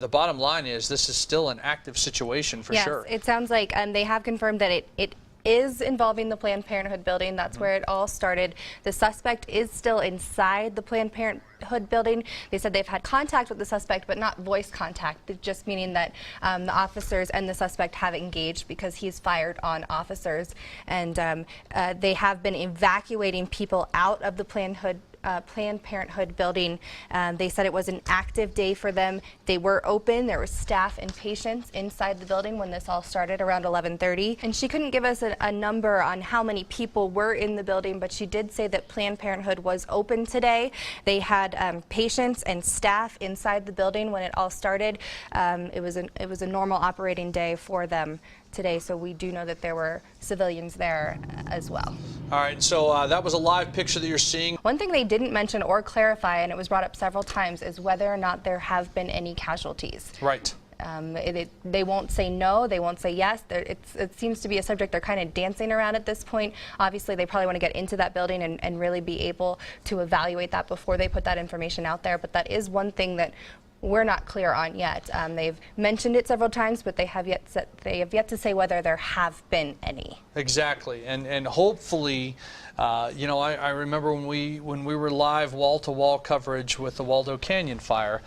The bottom line is this is still an active situation for sure. Yes, it sounds like they have confirmed that it is involving the Planned Parenthood building. That's where it all started. The suspect is still inside the Planned Parenthood building. They said they've had contact with the suspect, but not voice contact, just meaning that the officers and the suspect have engaged because he's fired on officers. And they have been evacuating people out of the Planned Parenthood building. They said it was an active day for them. They were open. There was staff and patients inside the building when this all started around 11:30. And she couldn't give us a number on how many people were in the building, but she did say that Planned Parenthood was open today. They had patients and staff inside the building when it all started. It was a normal operating day for them today, so we do know that there were civilians there as well. All right, so that was a live picture that you're seeing. One thing they didn't mention or clarify, and it was brought up several times, is whether or not there have been any casualties. Right. They won't say no, they won't say yes. It seems to be a subject they're kind of dancing around at this point. Obviously, they probably want to get into that building and really be able to evaluate that before they put that information out there, but that is one thing that we're not clear on yet. They've mentioned it several times, but they have yet to say whether there have been any. Exactly, and hopefully, you know, I remember when we were live wall-to-wall coverage with the Waldo Canyon fire.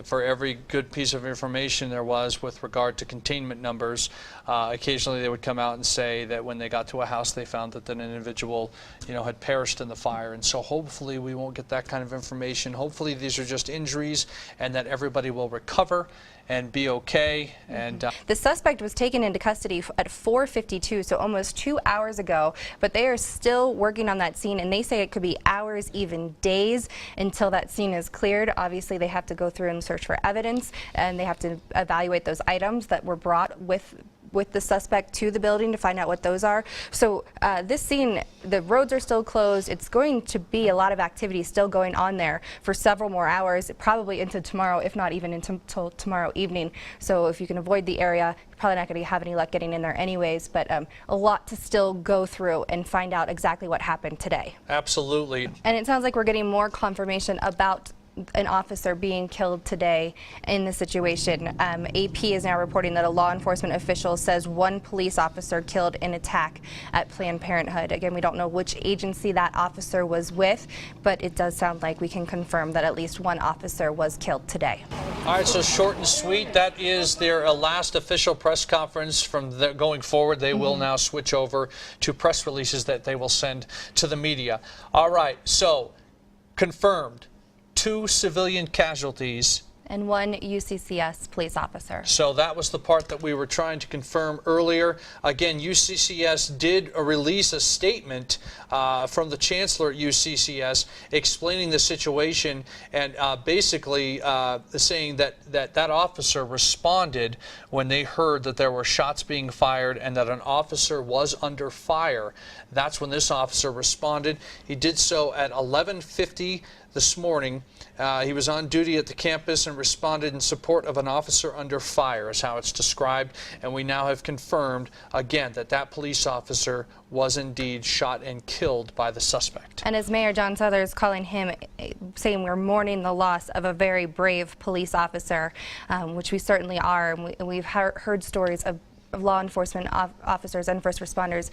For every good piece of information there was with regard to containment numbers, occasionally they would come out and say that when they got to a house they found that an individual, you know, had perished in the fire. And so hopefully we won't get that kind of information. Hopefully these are just injuries and that everybody will recover and be okay. And the suspect was taken into custody at 4:52, so almost 2 hours ago, but they are still working on that scene, and they say it could be hours, even days, until that scene is cleared. Obviously they have to go through and search for evidence, and they have to evaluate those items that were brought with the suspect to the building to find out what those are. So this scene, the roads are still closed. It's going to be a lot of activity still going on there for several more hours, probably into tomorrow, if not even until tomorrow evening. So if you can avoid the area, you're probably not going to have any luck getting in there anyways, but a lot to still go through and find out exactly what happened today. Absolutely. And it sounds like we're getting more confirmation about an officer being killed today in the situation. AP is now reporting that a law enforcement official says one police officer killed in attack at Planned Parenthood. Again, we don't know which agency that officer was with, but it does sound like we can confirm that at least one officer was killed today. All right, so short and sweet. That is their last official press conference. From going forward, they will now switch over to press releases that they will send to the media. All right, so confirmed. 2 civilian casualties and 1 UCCS police officer. So that was the part that we were trying to confirm earlier. Again, UCCS did release a statement from the chancellor at UCCS explaining the situation and basically saying that officer responded when they heard that there were shots being fired and that an officer was under fire. That's when this officer responded. He did so at 11:50 this morning. He was on duty at the campus and responded in support of an officer under fire, is how it's described. And we now have confirmed, again, that police officer was indeed shot and killed by the suspect. And as Mayor John Suthers calling him, saying we're mourning the loss of a very brave police officer, which we certainly are. And we've heard stories of law enforcement officers and first responders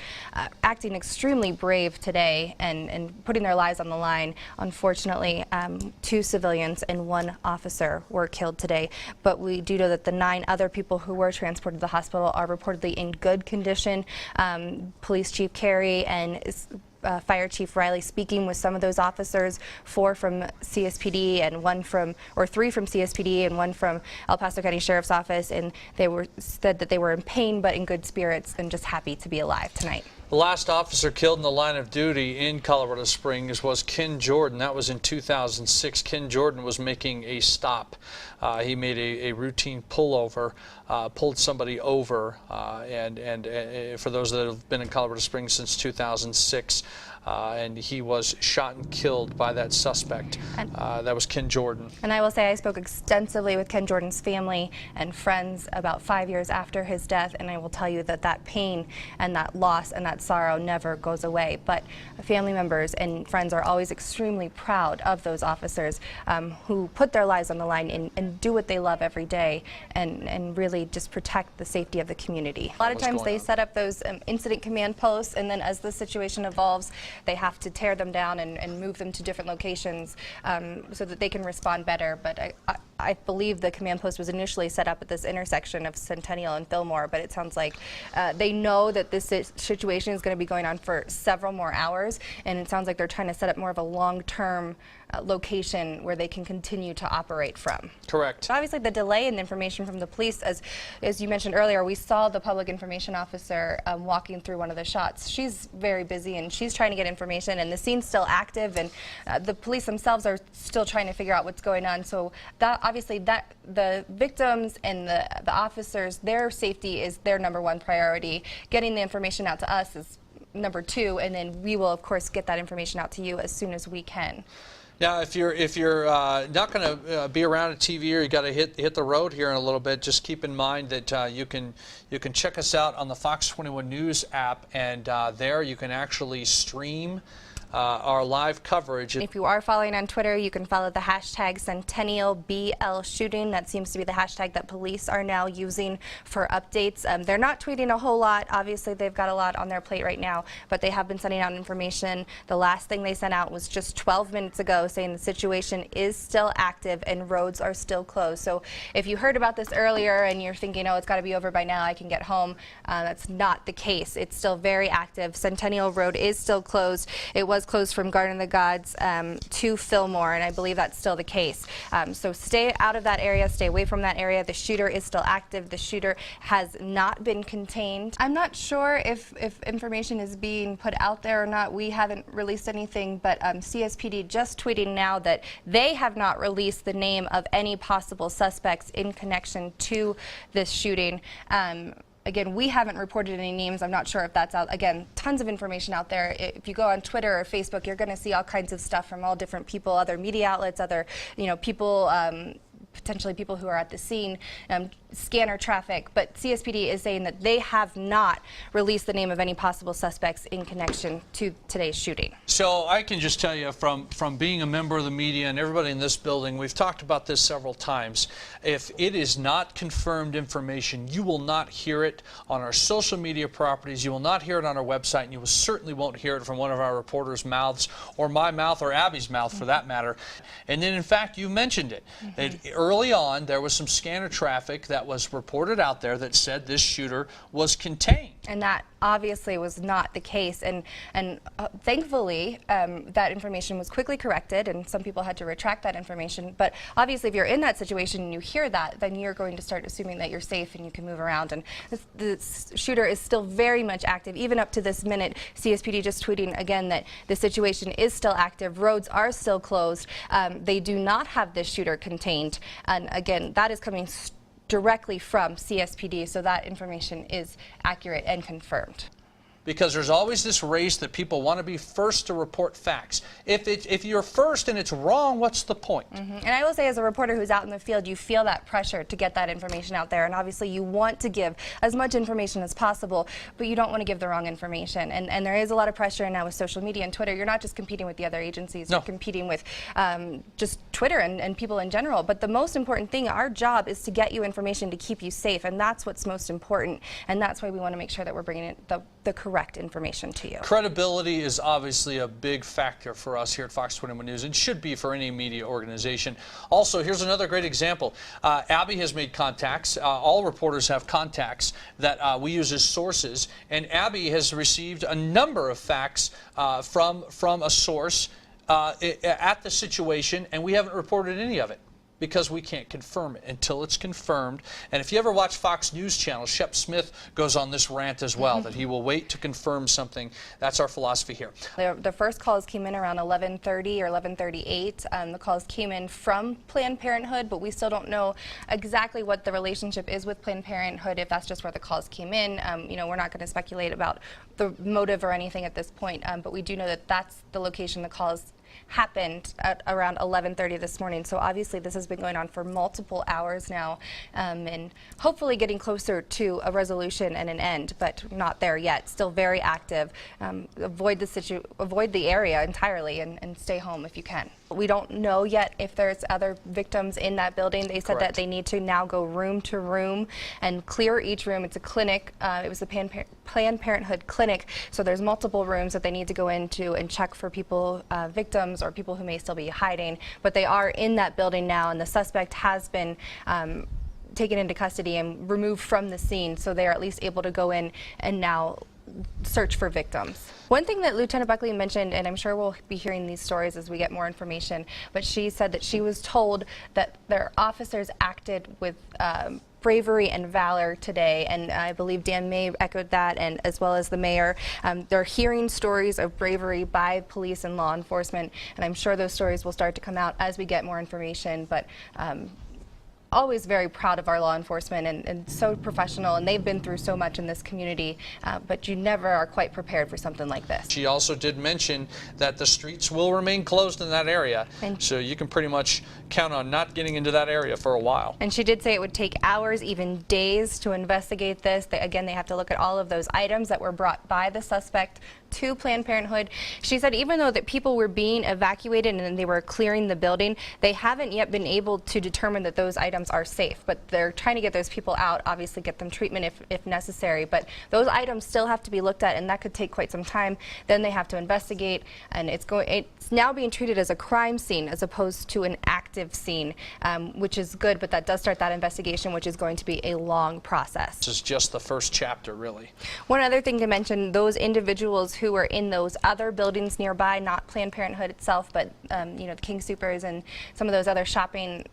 acting extremely brave today and putting their lives on the line. Unfortunately, 2 civilians and 1 officer were killed today, but we do know that the 9 other people who were transported to the hospital are reportedly in good condition. Police Chief Carey and Fire Chief Riley speaking with some of those officers, 4 from CSPD and 3 from CSPD and 1 from El Paso County Sheriff's Office, and they said that they were in pain but in good spirits and just happy to be alive tonight. The last officer killed in the line of duty in Colorado Springs was Ken Jordan. That was in 2006. Ken Jordan was making a stop. He made a routine pullover, pulled somebody over, and for those that have been in Colorado Springs since 2006, and he was shot and killed by that suspect. That was Ken Jordan. And I will say I spoke extensively with Ken Jordan's family and friends about 5 years after his death, and I will tell you that that pain and that loss and that sorrow never goes away. But family members and friends are always extremely proud of those officers who put their lives on the line and do what they love every day and really just protect the safety of the community. A lot of times they set up those incident command posts, and then as the situation evolves, they have to tear them down and move them to different locations so that they can respond better. But I believe the command post was initially set up at this intersection of Centennial and Fillmore, but it sounds like they know that this situation is going to be going on for several more hours, and it sounds like they're trying to set up more of a long-term location where they can continue to operate from. Correct. But obviously the delay in information from the police, as you mentioned earlier, we saw the public information officer walking through one of the shots. She's very busy and she's trying to get information, and the scene's still active, and the police themselves are still trying to figure out what's going on. So that obviously the victims and the officers, their safety is their number 1 priority. Getting the information out to us is number 2, and then we will of course get that information out to you as soon as we can. Now, if you're not going to be around a TV, or you got to hit the road here in a little bit, just keep in mind that you can check us out on the Fox 21 News app, and there you can actually stream our live coverage. If you are following on Twitter, you can follow the hashtag CentennialBL Shooting. That seems to be the hashtag that police are now using for updates. They're not tweeting a whole lot. Obviously, they've got a lot on their plate right now, but they have been sending out information. The last thing they sent out was just 12 minutes ago, saying the situation is still active and roads are still closed. So if you heard about this earlier and you're thinking, oh, it's got to be over by now, I can get home, that's not the case. It's still very active. Centennial Road is still closed. It was closed from Garden of the Gods to Fillmore, and I believe that's still the case. So stay out of that area, stay away from that area. The shooter is still active. The shooter has not been contained. I'm not sure if information is being put out there or not. We haven't released anything, but CSPD just tweeting now that they have not released the name of any possible suspects in connection to this shooting. Again, we haven't reported any names. I'm not sure if that's out. Again, tons of information out there. If you go on Twitter or Facebook, you're going to see all kinds of stuff from all different people, other media outlets, other people, potentially people who are at the scene, scanner traffic. But CSPD is saying that they have not released the name of any possible suspects in connection to today's shooting. So I can just tell you from being a member of the media and everybody in this building, we've talked about this several times. If it is not confirmed information, you will not hear it on our social media properties. You will not hear it on our website, and you certainly won't hear it from one of our reporters' mouths, or my mouth, or Abby's mouth for that matter. And then in fact, you mentioned it. Early on, there was some scanner traffic that was reported out there that said this shooter was contained. And that obviously was not the case, and thankfully that information was quickly corrected, and some people had to retract that information. But obviously, if you're in that situation and you hear that, then you're going to start assuming that you're safe and you can move around. And the shooter is still very much active, even up to this minute. CSPD just tweeting again that the situation is still active. Roads are still closed. They do not have this shooter contained, and again, that is coming directly from CSPD, so that information is accurate and confirmed. Because there's always this race that people want to be first to report facts. If you're first and it's wrong, what's the point? And I will say, as a reporter who's out in the field, you feel that pressure to get that information out there, and obviously you want to give as much information as possible, but you don't want to give the wrong information. And there is a lot of pressure now with social media and Twitter. You're not just competing with the other agencies, no. You're competing with just Twitter and people in general. But the most important thing, our job is to get you information to keep you safe, and that's what's most important, and that's why we want to make sure that we're bringing in the correct information to you. Credibility is obviously a big factor for us here at Fox 21 News, and should be for any media organization. Also, here's another great example. Abby has made contacts. All reporters have contacts that we use as sources, and Abby has received a number of facts from a source at the situation, and we haven't reported any of it. because we can't confirm it until it's confirmed. And if you ever watch Fox News Channel, Shep Smith goes on this rant as well, that he will wait to confirm something. That's our philosophy here. The first calls came in around 11:30 or 11:38. The calls came in from Planned Parenthood, but we still don't know exactly what the relationship is with Planned Parenthood, if that's just where the calls came in. You know, we're not going to speculate about the motive or anything at this point, but we do know that that's the location the calls happened at around 11:30 this morning. So obviously this has been going on for multiple hours now, and hopefully getting closer to a resolution and an end, but not there yet. Still very active. Avoid the area entirely and stay home if you can. We don't know yet if there's other victims in that building. They said that they need to now go room to room and clear each room. It's a clinic. It was a Planned Parenthood clinic, so there's multiple rooms that they need to go into and check for people, victims or people who may still be hiding. But they are in that building now, and the suspect has been taken into custody and removed from the scene, so they are at least able to go in and now search for victims. One thing that Lieutenant Buckley mentioned, and I'm sure we'll be hearing these stories as we get more information, but she said that she was told that their officers acted with bravery and valor today, and I believe Dan May echoed that, and as well as the mayor. They're hearing stories of bravery by police and law enforcement, and I'm sure those stories will start to come out as we get more information, but always very proud of our law enforcement, and so professional, and they've been through so much in this community, but you never are quite prepared for something like this. She also did mention that the streets will remain closed in that area, so you can pretty much count on not getting into that area for a while. And she did say it would take hours, even days, to investigate this. Again, they have to look at all of those items that were brought by the suspect to Planned Parenthood. She said even though that people were being evacuated and they were clearing the building, they haven't yet been able to determine that those items are safe. But they're trying to get those people out, obviously get them treatment if necessary. But those items still have to be looked at, and that could take quite some time. Then they have to investigate, and it's now being treated as a crime scene as opposed to an active scene, which is good, but that does start that investigation, which is going to be a long process. This is just the first chapter, really. One other thing to mention, those individuals who were in those other buildings nearby, not Planned Parenthood itself, but you know, the King Soopers and some of those other shopping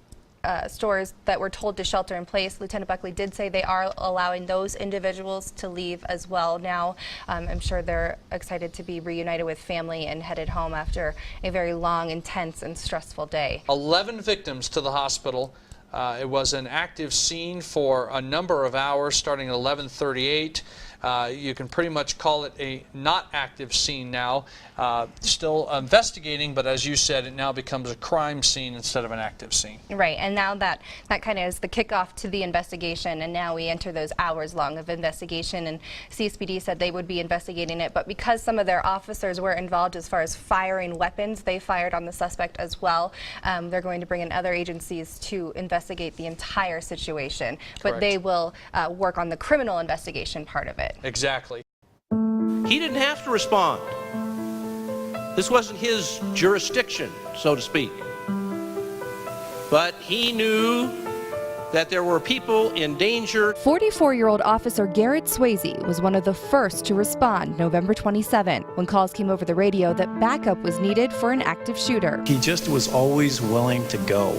stores that were told to shelter in place, Lieutenant Buckley did say they are allowing those individuals to leave as well now. I'm sure they're excited to be reunited with family and headed home after a very long, intense, and stressful day. 11 victims to the hospital. It was an active scene for a number of hours starting at 11:38. You can pretty much call it a not active scene now. Still investigating, but as you said, it now becomes a crime scene instead of an active scene. Right, and now that kind of is the kickoff to the investigation, and now we enter those hours long of investigation, and CSPD said they would be investigating it, but because some of their officers were involved as far as firing weapons, they fired on the suspect as well. They're going to bring in other agencies to investigate the entire situation, but they will work on the criminal investigation part of it. Exactly. He didn't have to respond. This wasn't his jurisdiction, so to speak. But he knew that there were people in danger. 44-year-old Officer Garrett Swayze was one of the first to respond November 27 when calls came over the radio that backup was needed for an active shooter. He just was always willing to go.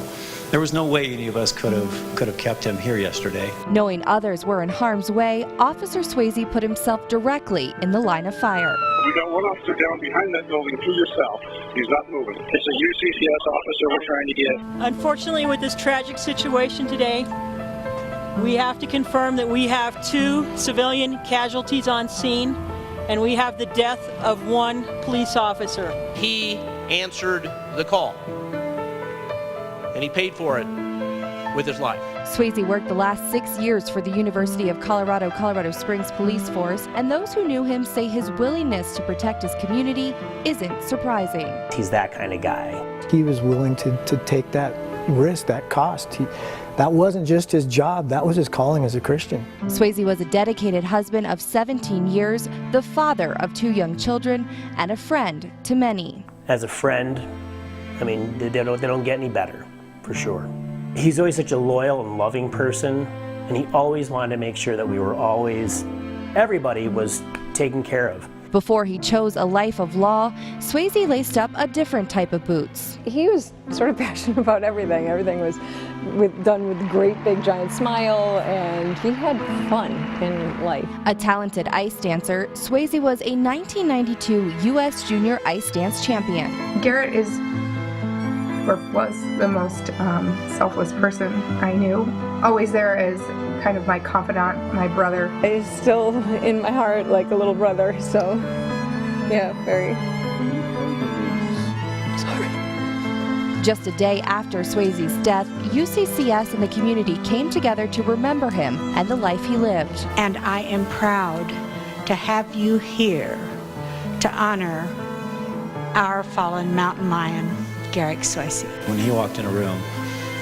There was no way any of us could have kept him here yesterday. Knowing others were in harm's way, Officer Swayze put himself directly in the line of fire. We got one officer down behind that building to yourself. He's not moving. It's a UCCS officer we're trying to get. Unfortunately, with this tragic situation today, we have to confirm that we have 2 civilian casualties on scene, and we have the death of 1 police officer. He answered the call, and he paid for it with his life. Swayze worked the last 6 years for the University of Colorado Springs Police Force, and those who knew him say his willingness to protect his community isn't surprising. He's that kind of guy. He was willing to take that risk, that cost. That wasn't just his job, that was his calling as a Christian. Swayze was a dedicated husband of 17 years, the father of 2 young children, and a friend to many. As a friend, I mean, they don't get any better, for sure. He's always such a loyal and loving person, and he always wanted to make sure that we were always, everybody was taken care of. Before he chose a life of law, Swayze laced up a different type of boots. He was sort of passionate about everything. Everything was done with a great big giant smile, and he had fun in life. A talented ice dancer, Swayze was a 1992 U.S. Junior Ice Dance champion. Garrett is, or was, the most selfless person I knew. Always there as kind of my confidant, my brother. He's still in my heart like a little brother, so yeah, very. Sorry. Just a day after Swayze's death, UCCS and the community came together to remember him and the life he lived. And I am proud to have you here to honor our fallen mountain lion, Garrett Swayze. When he walked in a room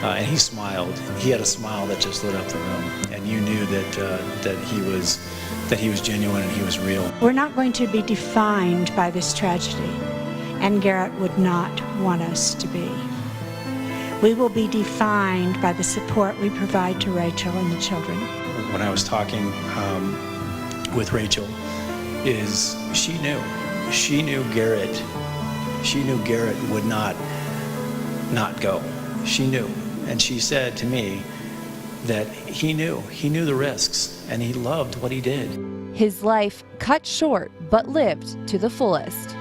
and he smiled, he had a smile that just lit up the room, and you knew that he was genuine and he was real. We're not going to be defined by this tragedy, and Garrett would not want us to be. We will be defined by the support we provide to Rachel and the children. When I was talking with Rachel, she knew Garrett would not go. She knew, and she said to me that he knew the risks, and he loved what he did. His life cut short, but lived to the fullest.